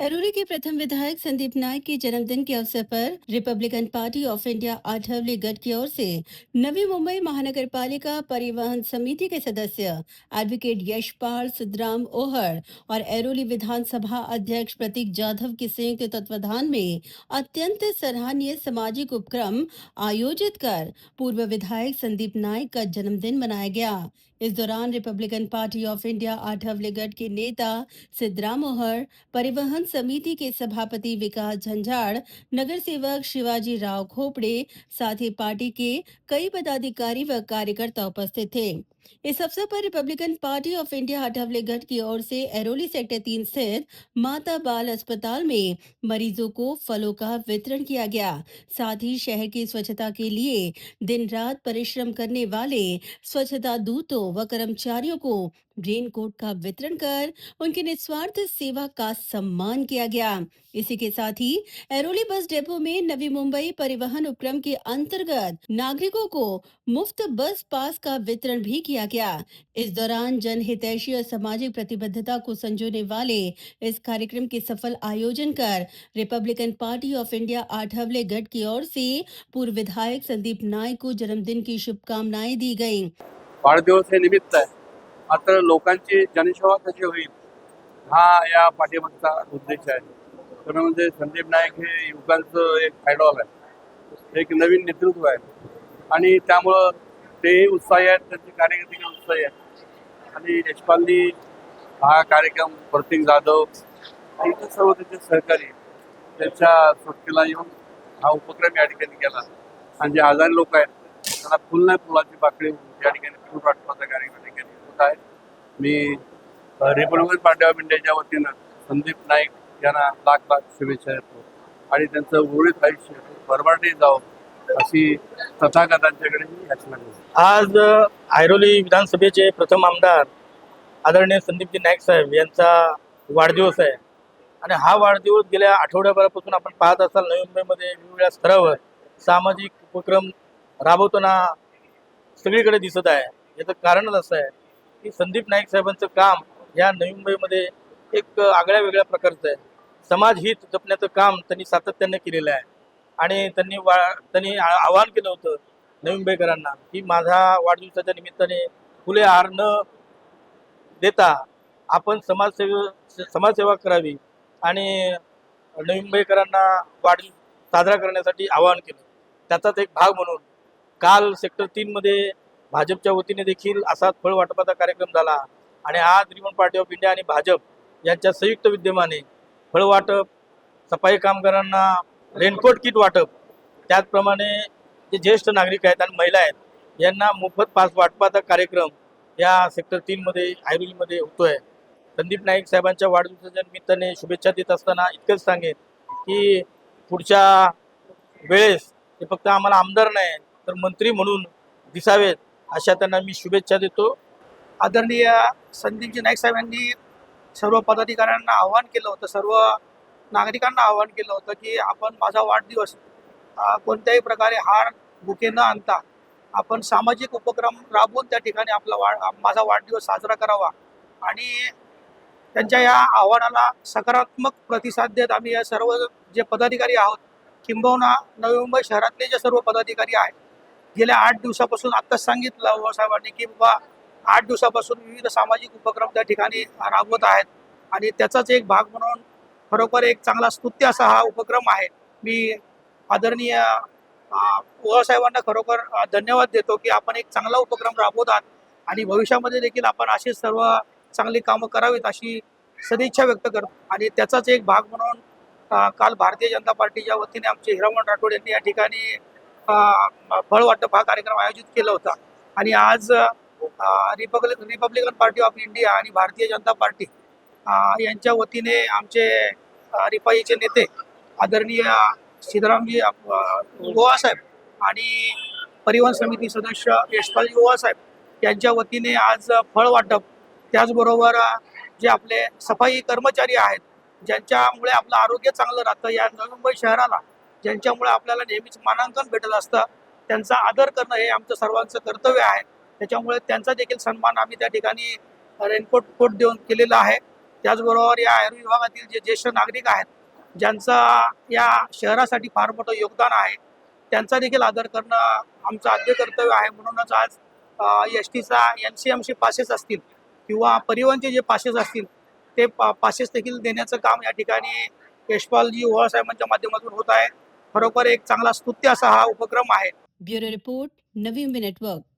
एरोली के प्रथम विधायक संदीप नाइक के जन्मदिन के अवसर पर republican party of India Athawale गढ़ की ओर से नवी मुंबई महानगर पालिका परिवहन समिति के सदस्य एडवोकेट यशपाल सिद्धराम ओहर और एरोली विधानसभा अध्यक्ष प्रतीक जाधव के संयुक्त तत्वाधान में अत्यंत सराहनीय सामाजिक उपक्रम आयोजित कर पूर्व विधायक संदीप नाइक का जन्मदिन मनाया गया। इस दौरान Republican party of India Athawale गढ़ के नेता सिद्धराम ओहर, परिवहन समिति के सभापति विकास झंझाड़, नगर सेवक शिवाजी राव खोपड़े, साथ ही पार्टी के कई पदाधिकारी व कार्यकर्ता उपस्थित थे। इस अवसर पर रिपब्लिकन पार्टी ऑफ इंडिया हठवलेगढ़ की ओर से एरोली सेक्टर 3 स्थित माता बाल अस्पताल में मरीजों को फलों का वितरण किया गया। साथ ही शहर की स्वच्छता के लिए दिन रात परिश्रम करने वाले स्वच्छता दूतों व कर्मचारियों को रेनकोट का वितरण कर उनकी निस्वार्थ सेवा का सम्मान किया गया। इसी के साथ ही एरोली बस डिपो में नवी मुंबई परिवहन उपक्रम के अंतर्गत नागरिकों को मुफ्त बस पास का वितरण भी किया गया। इस दौरान जनहितैषी और सामाजिक प्रतिबद्धता को संजोने वाले इस कार्यक्रम के सफल आयोजन कर Republican party of India Athawale गढ़ की ओर से पूर्व विधायक संदीप नाइक को जन्मदिन की शुभकामनाएं दी गई। वाढदिवस हे निमित्त आहे, मात्र लोकांची जनसेवा कशी होईल हा या पाठीमागचा उद्देश आहे। खरं म्हणजे संदीप नाईक हे युगांचं एक आयडॉल आहे, एक नवीन नेतृत्व आहे आणि त्यामुळं तेही उत्साही आहेत, त्यांचे कार्यकर्ते उत्साही आहेत आणि यशपालनी हा कार्यक्रम प्रतीक जाधव आणि इतर सर्व त्यांचे सहकारी त्यांच्या सुट्टीला येऊन हा उपक्रम या ठिकाणी केला आणि जे आजारी लोक आहेत त्यांना फुल नाही फुलाची पाकळी या ठिकाणी फुल वाटपाचा कार्यक्रम ठिकाणी होत आहे। मी रिपब्लिकन पार्टी ऑफ इंडियाच्या वतीनं संदीप नाईक यांना लाख लाख शुभेच्छा देतो आणि त्यांचं उर्वरित आयुष्य भरभराटी जावं अशी तथागतांच्याकडे मी याचना करतो। आज ऐरोली विधानसभेचे प्रथम आमदार आदरणीय संदीपजी नाईक साहेब यांचा वाढदिवस आहे आणि हा वाढदिवस गेल्या आठवड्याभरापासून आपण पाहत असाल नवी मुंबईमध्ये वेगवेगळ्या स्तरावर सामाजिक उपक्रम राबवताना सगळीकडे दिसत आहे। याचं कारणच असं आहे की संदीप नाईक साहेबांचं काम या नवी मुंबईमध्ये एक आगळ्या वेगळ्या प्रकारचं आहे। समाजहित जपण्याचं काम त्यांनी सातत्याने केलेलं आहे आणि त्यांनी आवाहन केलं होतं नवी मुंबईकरांना की माझा वाढदिवसाच्या निमित्ताने फुले हार न देता आपण समाजसेवा करावी आणि नवी मुंबईकरांना वाढदिवस साजरा करण्यासाठी आवाहन केलं। त्याचाच एक भाग म्हणून काल सेक्टर 3 मध्ये भाजपच्या वतीने देखील असा फळ वाटपाचा कार्यक्रम झाला आणि आज रिपब्लिकन पार्टी ऑफ इंडिया आणि भाजप यांच्या संयुक्त विद्यमाने फळ वाटप, सफाई कामगारांना रेनकोट किट वाटप, त्याचप्रमाणे जे ज्येष्ठ नागरिक आहेत आणि महिला आहेत यांना मोफत पास वाटपाचा कार्यक्रम या सेक्टर 3 मध्ये ऐरोलीमध्ये होतोय। संदीप नाईक साहेबांच्या वाढदिवसाच्या निमित्ताने शुभेच्छा देत असताना इतकंच सांगेन की पुढच्या वेळेस ते फक्त आम्हाला आमदार नाही तर मंत्री म्हणून दिसावेत अशा त्यांना मी शुभेच्छा देतो। आदरणीय संदीपजी नाईक साहेबांनी सर्व पदाधिकाऱ्यांना आवाहन केलं होतं, सर्व नागरिकांना आवाहन केलं होतं की आपण माझा वाढदिवस कोणत्याही प्रकारे हार बुके न आणता आपण सामाजिक उपक्रम राबवून त्या ठिकाणी माझा वाढदिवस साजरा करावा आणि त्यांच्या या आव्हानाला सकारात्मक प्रतिसाद देत आम्ही या सर्व जे पदाधिकारी आहोत, किंबहुना नवी मुंबई शहरातले जे सर्व पदाधिकारी आहेत, गेल्या 8 दिवसापासून आत्ताच सांगितलं साहेबांनी की बाबा 8 दिवसापासून विविध सामाजिक उपक्रम त्या ठिकाणी राबवत आहेत आणि त्याचाच एक भाग म्हणून खरोखर एक चांगला स्तुत्य असा हा उपक्रम आहे। मी आदरणीय साहेबांना खरोखर धन्यवाद देतो की आपण एक चांगला उपक्रम राबवत आहात आणि भविष्यामध्ये देखील आपण अशीच सर्व चांगली कामं करावीत अशी सदिच्छा व्यक्त करतो आणि त्याचाच एक भाग म्हणून काल भारतीय जनता पार्टीच्या वतीने आमचे हिरामण राठोड यांनी या ठिकाणी फळ वाटप हा कार्यक्रम आयोजित केला होता आणि आज रिपब्लिकन पार्टी ऑफ इंडिया आणि भारतीय जनता पार्टी यांच्या वतीने आमचे रिपाईचे नेते आदरणीय सिद्धरामजी गोवा साहेब आणि परिवहन समिती सदस्य यशपालजी गोवा साहेब यांच्या वतीने आज फळ वाटप, त्याचबरोबर जे आपले सफाई कर्मचारी आहेत ज्यांच्यामुळे आपलं आरोग्य चांगलं राहतं, या नवी मुंबई शहराला ज्यांच्यामुळे आपल्याला नेहमीच मानांकन भेटत असतं, त्यांचा आदर करणं हे आमचं सर्वांचं कर्तव्य आहे। त्याच्यामुळे त्यांचा देखील सन्मान आम्ही त्या ठिकाणी रेनकोट देऊन केलेला आहे। त्याचबरोबर या एरो विभागातील जे ज्येष्ठ नागरिक आहेत, ज्यांचा या शहरासाठी फार मोठं योगदान आहे, त्यांचा देखील आदर करणं आमचं आद्य कर्तव्य आहे. म्हणूनच आज एस टीचा NCMC पासेस असतील किंवा परिवहनचे जे पासेस असतील ते पासेस देखील देण्याचं काम या ठिकाणी यशपालजी ओवाळ साहेबांच्या माध्यमातून होत आहे. खरोखर एक चांगला स्तुत्य असा हा उपक्रम आहे. Bureau report, Navi Mumbai network.